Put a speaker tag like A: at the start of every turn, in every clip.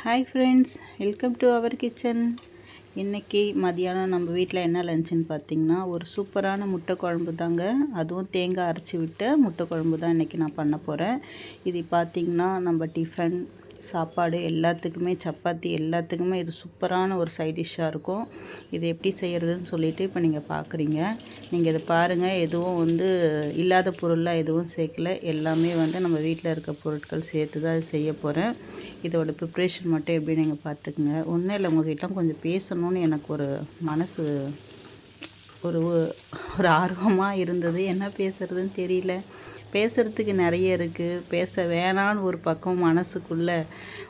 A: Hi friends, welcome to our kitchen. இன்றைக்கி மதியானம் நம்ம வீட்டில் என்ன லஞ்சுன்னு பார்த்திங்கன்னா ஒரு சூப்பரான முட்டை குழம்பு தாங்க. அதுவும் தேங்காய் அரைச்சி விட்ட முட்டை குழம்பு தான் இன்றைக்கி நான் பண்ண போகிறேன். இது பார்த்திங்கன்னா நம்ம டிஃபன் சாப்பாடு எல்லாத்துக்குமே, சப்பாத்தி எல்லாத்துக்குமே இது சூப்பரான ஒரு சைட் டிஷ்ஷாக இருக்கும். இது எப்படி செய்கிறதுன்னு சொல்லிவிட்டு இப்போ நீங்கள் பார்க்குறீங்க. நீங்கள் இதை பாருங்கள், எதுவும் இல்லாத பொருள்லாம் எதுவும் சேர்க்கல. எல்லாமே நம்ம வீட்டில் இருக்க பொருட்கள் சேர்த்து தான் இது செய்ய போகிறேன். இதோட ப்ரிப்ரேஷன் மட்டும் எப்படி நீங்கள் பார்த்துக்குங்க. ஒன்றும் இல்லை, உங்கள்கிட்ட கொஞ்சம் பேசணும்னு எனக்கு ஒரு மனசு ஒரு ஒரு ஆர்வமாக இருந்தது. என்ன பேசுகிறதுன்னு தெரியல. பேசுகிறதுக்கு நிறைய இருக்குது. பேச வேணான்னு ஒரு பக்கம் மனசுக்குள்ளே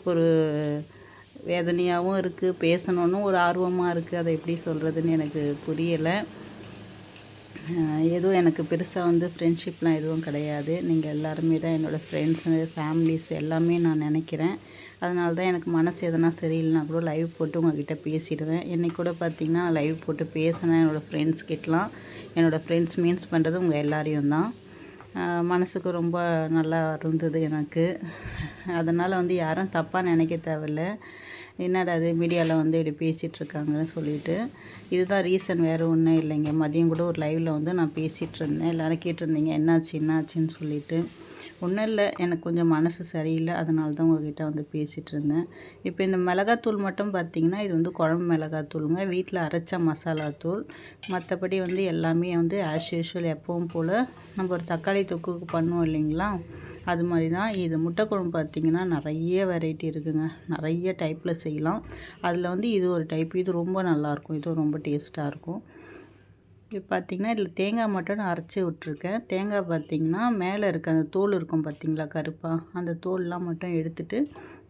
A: ஒரு வேதனையாகவும் இருக்குது. பேசணுன்னு ஒரு ஆர்வமாக இருக்குது. அதை எப்படி சொல்கிறதுன்னு எனக்கு புரியலை. எதுவும் எனக்கு பெருசாக ஃப்ரெண்ட்ஷிப்லாம் எதுவும் கிடையாது. நீங்கள் எல்லாருமே தான் என்னோடய ஃப்ரெண்ட்ஸு, ஃபேமிலிஸ் எல்லாமே நான் நினைக்கிறேன். அதனால தான் எனக்கு மனசு எதனா சரியில்லைனா கூட லைவ் போட்டு உங்கள்கிட்ட பேசிடுவேன். இன்றைக்கி கூட பார்த்திங்கன்னா லைவ் போட்டு பேசினேன் என்னோடய ஃப்ரெண்ட்ஸ்கிட்டலாம். என்னோடய ஃப்ரெண்ட்ஸ் மீன்ஸ் பண்ணுறது உங்கள் எல்லாரையும் தான். மனசுக்கு ரொம்ப நல்லா இருந்தது எனக்கு. அதனால் யாரும் தப்பாக நினைக்க தேவையில்ல. என்னடா அது மீடியாவில் இப்படி பேசிகிட்ருக்காங்கன்னு சொல்லிட்டு. இதுதான் ரீசன், வேறு ஒன்றும் இல்லைங்க. மதியம் கூட ஒரு லைவில் நான் பேசிகிட்டு இருந்தேன். எல்லோரும் கேட்டிருந்தீங்க என்னாச்சுன்னு சொல்லிட்டு. ஒன்றும் இல்லை, எனக்கு கொஞ்சம் மனசு சரியில்லை. அதனால தான் உங்கள்கிட்ட பேசிகிட்டு இருந்தேன். இப்போ இந்த மிளகாத்தூள் மட்டும் பார்த்திங்கன்னா இது குழம்பு மிளகாத்தூளுங்க. வீட்டில் அரைச்ச மசாலாத்தூள். மற்றபடி எல்லாமே ஆஸ் யூஷுவல் எப்பவும் போல் நம்ம ஒரு தக்காளி தொக்குக்கு பண்ணுவோம் இல்லைங்களா, அது மாதிரி தான். இது முட்டை குழம்பு பார்த்திங்கன்னா நிறைய வெரைட்டி இருக்குதுங்க. நிறைய டைப்பில் செய்யலாம். அதில் இது ஒரு டைப். இது ரொம்ப நல்லாயிருக்கும். இதுவும் ரொம்ப டேஸ்ட்டாக இருக்கும். இப்போ பார்த்திங்கன்னா இதில் தேங்காய் மட்டும் நான் அரைச்சி விட்ருக்கேன். தேங்காய் பார்த்திங்கன்னா மேலே இருக்க அந்த தோல் இருக்கும் பார்த்திங்களா, கருப்பாக, அந்த தோல்லாம் மட்டும் எடுத்துகிட்டு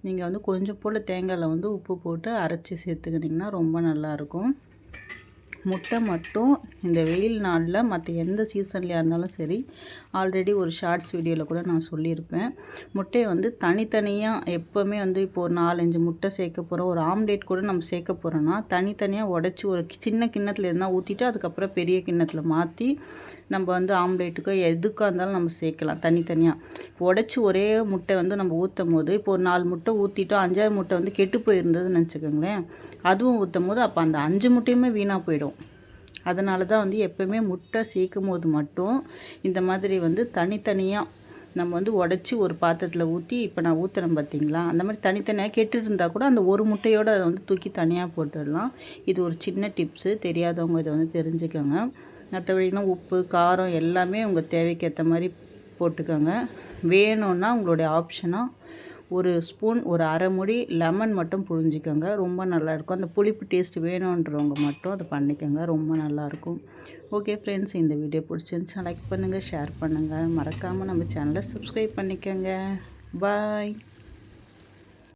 A: நீங்கள் கொஞ்சம் போல் தேங்காயில் உப்பு போட்டு அரைச்சி சேர்த்துக்கிட்டிங்கன்னா ரொம்ப நல்லாயிருக்கும். முட்டை மட்டும் இந்த வெயில் நாளில் மற்ற எந்த சீசன்லையாக இருந்தாலும் சரி, ஆல்ரெடி ஒரு ஷார்ட்ஸ் வீடியோவில் கூட நான் சொல்லியிருப்பேன். முட்டையை தனித்தனியாக எப்போவுமே இப்போ ஒரு 4-5 முட்டை சேர்க்க போகிறோம், ஒரு ஆம்லேட் கூட நம்ம சேர்க்க போகிறோன்னா தனித்தனியாக உடச்சி ஒரு சின்ன கிண்ணத்தில் இருந்தால் ஊற்றிட்டு அதுக்கப்புறம் பெரிய கிண்ணத்தில் மாற்றி நம்ம ஆம்லேட்டுக்கோ எதுக்காக இருந்தாலும் நம்ம சேர்க்கலாம் தனித்தனியாக. உடச்சி ஒரே முட்டை நம்ம ஊற்றும் போது, இப்போ ஒரு 4 முட்டை ஊற்றிட்டோம், 5ஆவது முட்டை கெட்டு போயிருந்ததுன்னு நினச்சிக்கோங்களேன், அதுவும் ஊற்றும் போது அப்போ அந்த 5 முட்டையுமே வீணாக போயிடும். அதனால தான் எப்போவுமே முட்டை சேர்க்கும் போது மட்டும் இந்த மாதிரி தனித்தனியாக நம்ம உடச்சி ஒரு பாத்திரத்தில் ஊற்றி, இப்போ நான் ஊற்றுறேன் பார்த்திங்களா, அந்த மாதிரி தனித்தனியாக கெட்டுட்டு இருந்தால் கூட அந்த ஒரு முட்டையோடு அதை தூக்கி தனியாக போட்டுடலாம். இது ஒரு சின்ன டிப்ஸு, தெரியாதவங்க இதை தெரிஞ்சுக்கோங்க. மற்றபடினா உப்பு, காரம் எல்லாமே உங்கள் தேவைக்கு ஏற்ற மாதிரி போட்டுக்கோங்க. வேணும்னா உங்களுடைய ஆப்ஷனாக ஒரு ஸ்பூன், ஒரு அரை மூடி லெமன் மட்டும் புழிஞ்சிக்கோங்க. ரொம்ப நல்லாயிருக்கும். அந்த புளிப்பு டேஸ்ட் வேணுன்றவங்க மட்டும் அதை பண்ணிக்கோங்க. ரொம்ப நல்லாயிருக்கும். ஓகே ஃப்ரெண்ட்ஸ், இந்த வீடியோ பிடிச்சிருந்துச்சுன்னா லைக் பண்ணுங்கள், ஷேர் பண்ணுங்கள். மறக்காமல் நம்ம சேனலை சப்ஸ்கிரைப் பண்ணிக்கோங்க. பாய்.